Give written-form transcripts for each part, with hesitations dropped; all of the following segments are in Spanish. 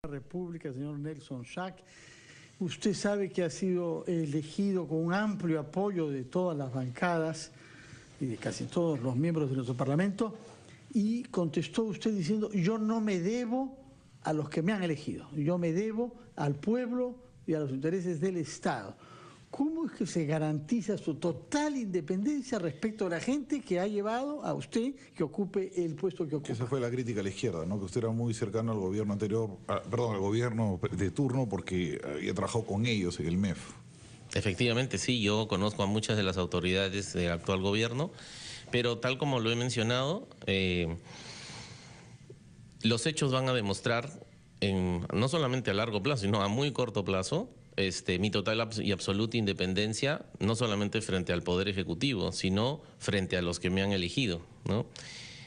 República, señor Nelson Schack. Usted sabe que ha sido elegido con un amplio apoyo de todas las bancadas y de casi todos los miembros de nuestro Parlamento, y contestó usted diciendo: yo no me debo a los que me han elegido, yo me debo al pueblo y a los intereses del Estado. ¿Cómo es que se garantiza su total independencia respecto a la gente que ha llevado a usted que ocupe el puesto que ocupa? Esa fue la crítica a la izquierda, ¿no? Que usted era muy cercano al gobierno anterior, al gobierno de turno, porque había trabajado con ellos en el MEF. Efectivamente, sí, yo conozco a muchas de las autoridades del actual gobierno, pero tal como lo he mencionado, los hechos van a demostrar, no solamente a largo plazo, sino a muy corto plazo, mi total y absoluta independencia, no solamente frente al Poder Ejecutivo, sino frente a los que me han elegido, ¿no?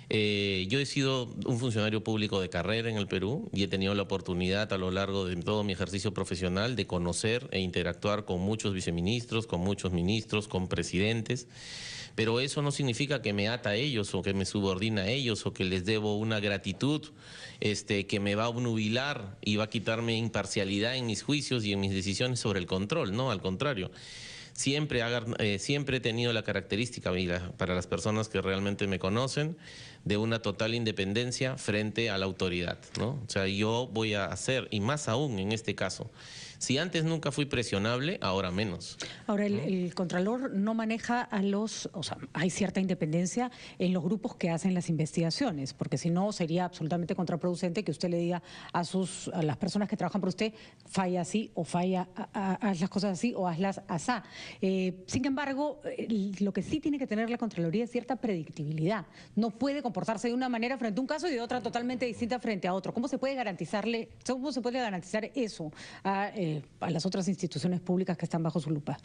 Yo he sido un funcionario público de carrera en el Perú y he tenido la oportunidad a lo largo de todo mi ejercicio profesional de conocer e interactuar con muchos viceministros, con muchos ministros, con presidentes, pero eso no significa que me ata a ellos o que me subordina a ellos o que les debo una gratitud que me va a obnubilar y va a quitarme imparcialidad en mis juicios y en mis decisiones sobre el control, no, al contrario. Siempre he tenido la característica, para las personas que realmente me conocen, de una total independencia frente a la autoridad, ¿no? O sea, yo voy a hacer, y más aún en este caso, si antes nunca fui presionable, ahora menos. Ahora, el Contralor no maneja a los... O sea, hay cierta independencia en los grupos que hacen las investigaciones, porque si no sería absolutamente contraproducente que usted le diga a las personas que trabajan por usted: falla así o falla, haz las cosas así o hazlas asá. Sin embargo, lo que sí tiene que tener la Contraloría es cierta predictibilidad. No puede comportarse de una manera frente a un caso y de otra totalmente distinta frente a otro. ¿Cómo se puede garantizar eso a las otras instituciones públicas que están bajo su lupa?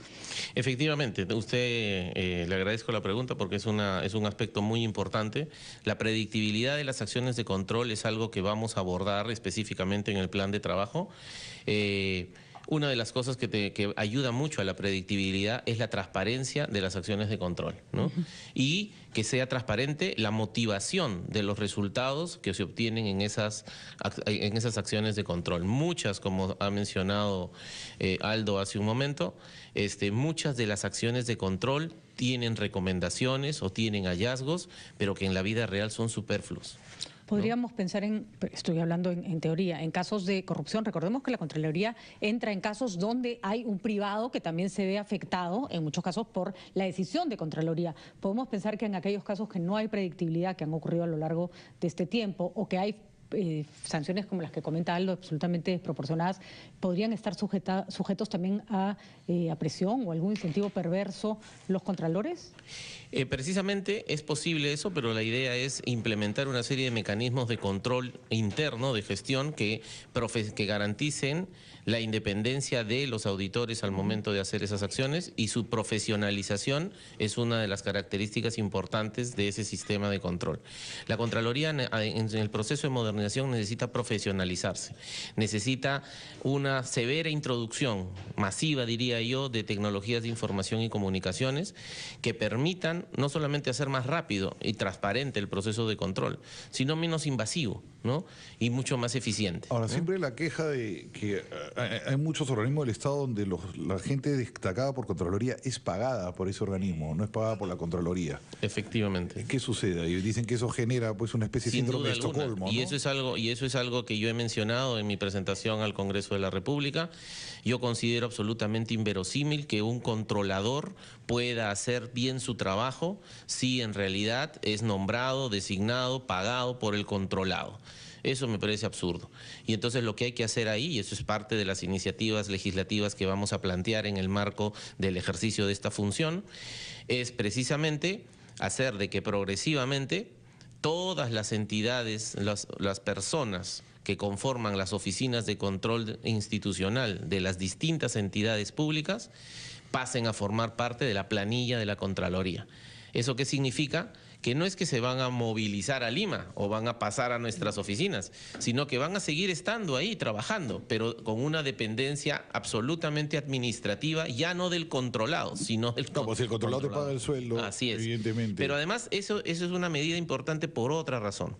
Efectivamente, usted le agradezco la pregunta porque es un aspecto muy importante. La predictibilidad de las acciones de control es algo que vamos a abordar específicamente en el plan de trabajo. Una de las cosas que ayuda mucho a la predictibilidad es la transparencia de las acciones de control, ¿no? Y que sea transparente la motivación de los resultados que se obtienen en esas acciones de control. Muchas, como ha mencionado Aldo hace un momento, muchas de las acciones de control tienen recomendaciones o tienen hallazgos, pero que en la vida real son superfluos. Podríamos pensar estoy hablando en teoría, en casos de corrupción. Recordemos que la Contraloría entra en casos donde hay un privado que también se ve afectado, en muchos casos, por la decisión de Contraloría. Podemos pensar que en aquellos casos que no hay predictibilidad, que han ocurrido a lo largo de este tiempo, o que hay sanciones como las que comenta Aldo, absolutamente desproporcionadas, podrían estar sujetos también a presión o algún incentivo perverso los contralores. Precisamente es posible eso, pero la idea es implementar una serie de mecanismos de control interno, de gestión, que garanticen la independencia de los auditores al momento de hacer esas acciones, y su profesionalización es una de las características importantes de ese sistema de control. La Contraloría en el proceso de modernización necesita profesionalizarse, necesita una severa introducción, masiva diría yo, de tecnologías de información y comunicaciones que permitan no solamente hacer más rápido y transparente el proceso de control, sino menos invasivo, ¿no? Y mucho más eficiente. Ahora, ¿no? siempre la queja de que hay muchos organismos del Estado donde la gente destacada por Contraloría es pagada por ese organismo, no es pagada por la Contraloría. Efectivamente. ¿Qué sucede? Y dicen que eso genera pues una especie de síndrome de Estocolmo, ¿no? Y eso es algo que yo he mencionado en mi presentación al Congreso de la República. Yo considero absolutamente inverosímil que un controlador pueda hacer bien su trabajo si en realidad es nombrado, designado, pagado por el controlado. Eso me parece absurdo. Y entonces lo que hay que hacer ahí, y eso es parte de las iniciativas legislativas que vamos a plantear en el marco del ejercicio de esta función, es precisamente hacer de que progresivamente todas las entidades, las personas que conforman las oficinas de control institucional de las distintas entidades públicas pasen a formar parte de la planilla de la Contraloría. ¿Eso qué significa? Que no es que se van a movilizar a Lima o van a pasar a nuestras oficinas, sino que van a seguir estando ahí trabajando, pero con una dependencia absolutamente administrativa, ya no del controlado, sino del controlado. Pues el controlado te paga el sueldo, así es. Evidentemente. Pero además eso es una medida importante por otra razón,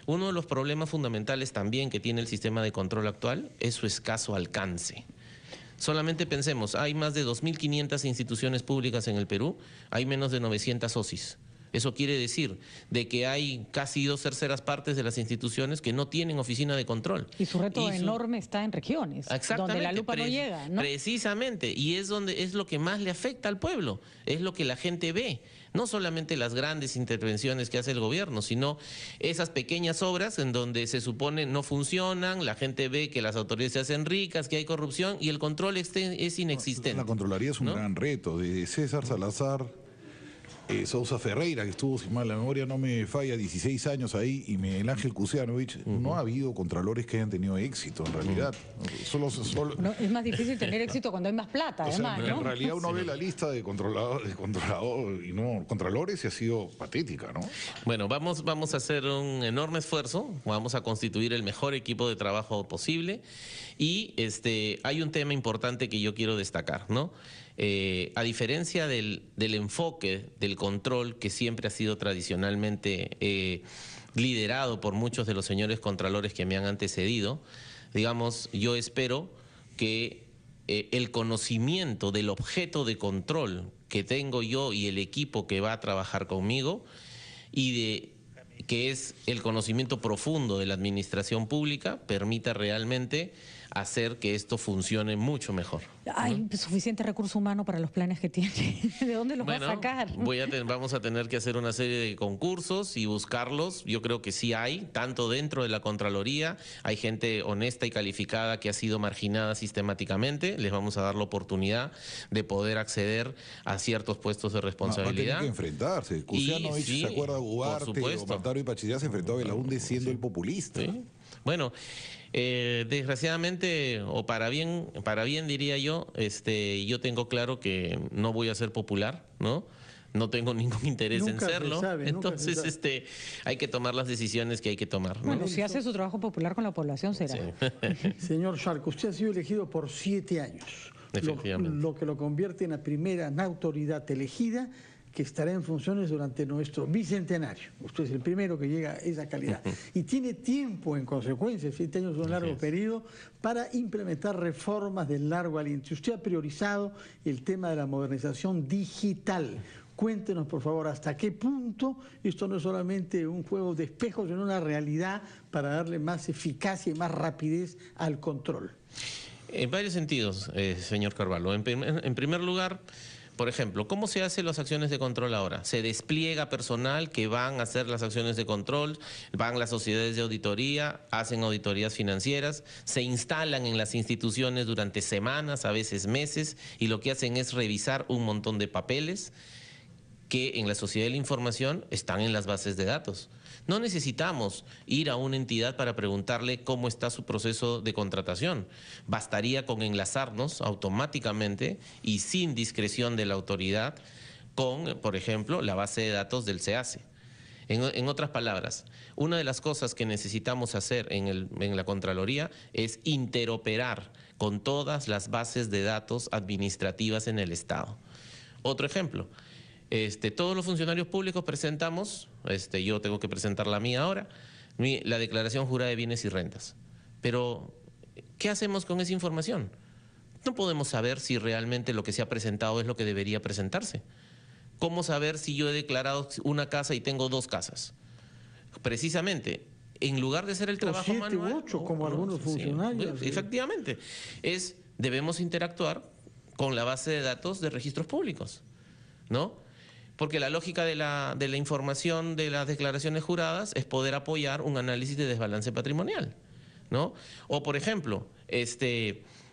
Uno de los problemas fundamentales también que tiene el sistema de control actual es su escaso alcance. Solamente pensemos, hay más de 2.500 instituciones públicas en el Perú, hay menos de 900 OSIs. Eso quiere decir de que hay casi 2/3 partes de las instituciones que no tienen oficina de control. Y su reto enorme está en regiones, donde la lupa no llega, ¿no? Precisamente, y es donde es lo que más le afecta al pueblo, es lo que la gente ve. No solamente las grandes intervenciones que hace el gobierno, sino esas pequeñas obras en donde se supone no funcionan, la gente ve que las autoridades se hacen ricas, que hay corrupción y el control es inexistente. La Contraloría es un ¿no? gran reto. De César Salazar Sousa Ferreira, que estuvo, si mal la memoria no me falla, 16 años ahí, y Miguel Ángel Kusianovich, no ha habido contralores que hayan tenido éxito, en realidad. Solo No, es más difícil tener éxito cuando hay más plata, además, en ¿no? realidad uno ve la lista de controladores y no contralores y ha sido patética, ¿no? Bueno, vamos a hacer un enorme esfuerzo, vamos a constituir el mejor equipo de trabajo posible y hay un tema importante que yo quiero destacar, ¿no? A diferencia del enfoque del control que siempre ha sido tradicionalmente liderado por muchos de los señores contralores que me han antecedido, digamos, yo espero que el conocimiento del objeto de control que tengo yo y el equipo que va a trabajar conmigo que es el conocimiento profundo de la administración pública, permita realmente hacer que esto funcione mucho mejor. ¿Hay suficiente recurso humano para los planes que tiene? ¿De dónde los va a sacar? Vamos a tener que hacer una serie de concursos y buscarlos. Yo creo que sí hay, tanto dentro de la Contraloría, hay gente honesta y calificada que ha sido marginada sistemáticamente. Les vamos a dar la oportunidad de poder acceder a ciertos puestos de responsabilidad. Va a tener que enfrentarse. Kusianovich, sí, se acuerda, Ugarte, Omartaro y Pachillá se enfrentó a Belaúnde siendo el populista. Sí. Bueno, desgraciadamente, o para bien diría yo, yo tengo claro que no voy a ser popular, ¿no? No tengo ningún interés Nunca en serlo. sabe, Entonces, hay que tomar las decisiones que hay que tomar, ¿no? Bueno, si hace su trabajo popular con la población, será. Sí. Señor Schalck, usted ha sido elegido por 7 años. Efectivamente. Lo que lo convierte en la primera autoridad elegida que estará en funciones durante nuestro bicentenario. Usted es el primero que llega a esa calidad. Y tiene tiempo, en consecuencia, 7 años es un largo periodo, para implementar reformas de largo aliento. Usted ha priorizado el tema de la modernización digital. Cuéntenos, por favor, hasta qué punto esto no es solamente un juego de espejos, sino una realidad para darle más eficacia y más rapidez al control. En varios sentidos, señor Carvalho. En primer lugar, por ejemplo, ¿cómo se hacen las acciones de control ahora? Se despliega personal que van a hacer las acciones de control, van las sociedades de auditoría, hacen auditorías financieras, se instalan en las instituciones durante semanas, a veces meses, y lo que hacen es revisar un montón de papeles que en la sociedad de la información están en las bases de datos. No necesitamos ir a una entidad para preguntarle cómo está su proceso de contratación. Bastaría con enlazarnos automáticamente y sin discreción de la autoridad con, por ejemplo, la base de datos del SEACE. En otras palabras, una de las cosas que necesitamos hacer en la Contraloría es interoperar con todas las bases de datos administrativas en el Estado. Otro ejemplo. Todos los funcionarios públicos presentamos, yo tengo que presentar la mía ahora, la declaración jurada de bienes y rentas. Pero, ¿qué hacemos con esa información? No podemos saber si realmente lo que se ha presentado es lo que debería presentarse. ¿Cómo saber si yo he declarado una casa y tengo 2 casas? Precisamente, en lugar de hacer el trabajo 7 manual... u 8, como algunos funcionarios. Sí, efectivamente, debemos interactuar con la base de datos de registros públicos, ¿no? Porque la lógica de la información de las declaraciones juradas es poder apoyar un análisis de desbalance patrimonial, ¿no? O, por ejemplo,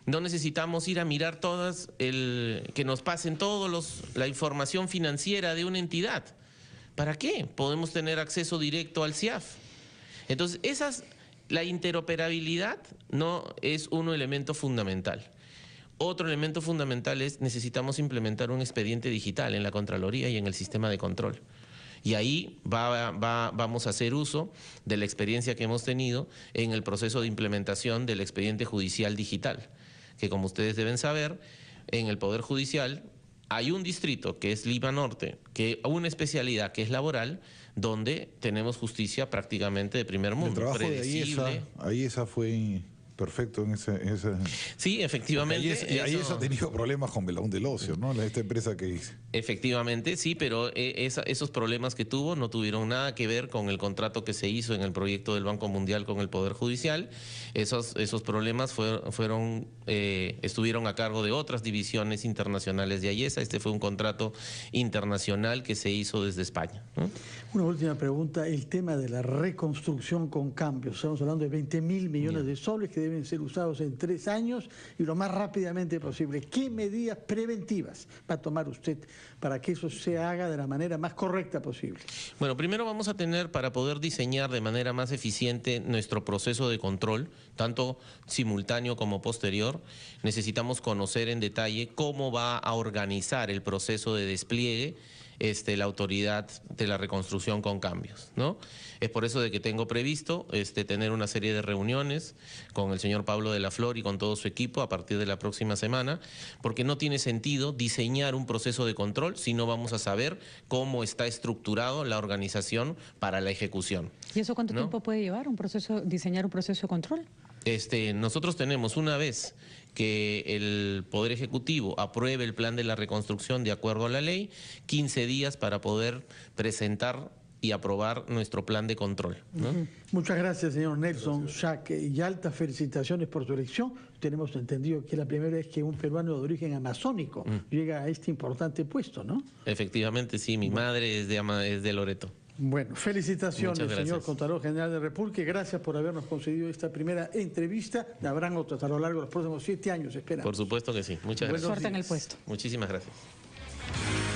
no necesitamos ir a mirar que nos pasen la información financiera de una entidad. ¿Para qué? Podemos tener acceso directo al CIAF. Entonces, la interoperabilidad no es un elemento fundamental. Otro elemento fundamental es necesitamos implementar un expediente digital en la Contraloría y en el sistema de control. Y ahí vamos a hacer uso de la experiencia que hemos tenido en el proceso de implementación del expediente judicial digital, que como ustedes deben saber, en el Poder Judicial hay un distrito que es Lima Norte, una especialidad que es laboral, donde tenemos justicia prácticamente de primer mundo, El trabajo de predecible. Ayesa fue perfecto en ese. Sí, efectivamente. Ayesa ha tenido problemas con Belaún del Ocio, ¿no? Esta empresa que hice. Efectivamente, sí, pero esos problemas que tuvo no tuvieron nada que ver con el contrato que se hizo en el proyecto del Banco Mundial con el Poder Judicial. Esos problemas estuvieron a cargo de otras divisiones internacionales de Ayesa. Este fue un contrato internacional que se hizo desde España, ¿no? Una última pregunta, el tema de la reconstrucción con cambios. Estamos hablando de 20.000 millones de soles que deben ser usados en 3 años y lo más rápidamente posible. ¿Qué medidas preventivas va a tomar usted para que eso se haga de la manera más correcta posible? Bueno, primero vamos a tener, para poder diseñar de manera más eficiente nuestro proceso de control, tanto simultáneo como posterior, necesitamos conocer en detalle cómo va a organizar el proceso de despliegue la autoridad de la reconstrucción con cambios, ¿no? Es por eso de que tengo previsto tener una serie de reuniones con el señor Pablo de la Flor y con todo su equipo a partir de la próxima semana, porque no tiene sentido diseñar un proceso de control si no vamos a saber cómo está estructurado la organización para la ejecución. ¿Y eso cuánto tiempo puede llevar, diseñar un proceso de control? Nosotros tenemos, una vez que el Poder Ejecutivo apruebe el plan de la reconstrucción de acuerdo a la ley, 15 días para poder presentar y aprobar nuestro plan de control, ¿no? Muchas gracias, señor Nelson Schack, y altas felicitaciones por su elección. Tenemos entendido que es la primera vez que un peruano de origen amazónico llega a este importante puesto, ¿no? Efectivamente, sí, mi madre es de Loreto. Bueno, felicitaciones, señor Contralor General de la República. Gracias por habernos concedido esta primera entrevista. Habrán otras a lo largo de los próximos 7 años, esperamos. Por supuesto que sí. Muchas gracias. Suerte en el puesto. Muchísimas gracias.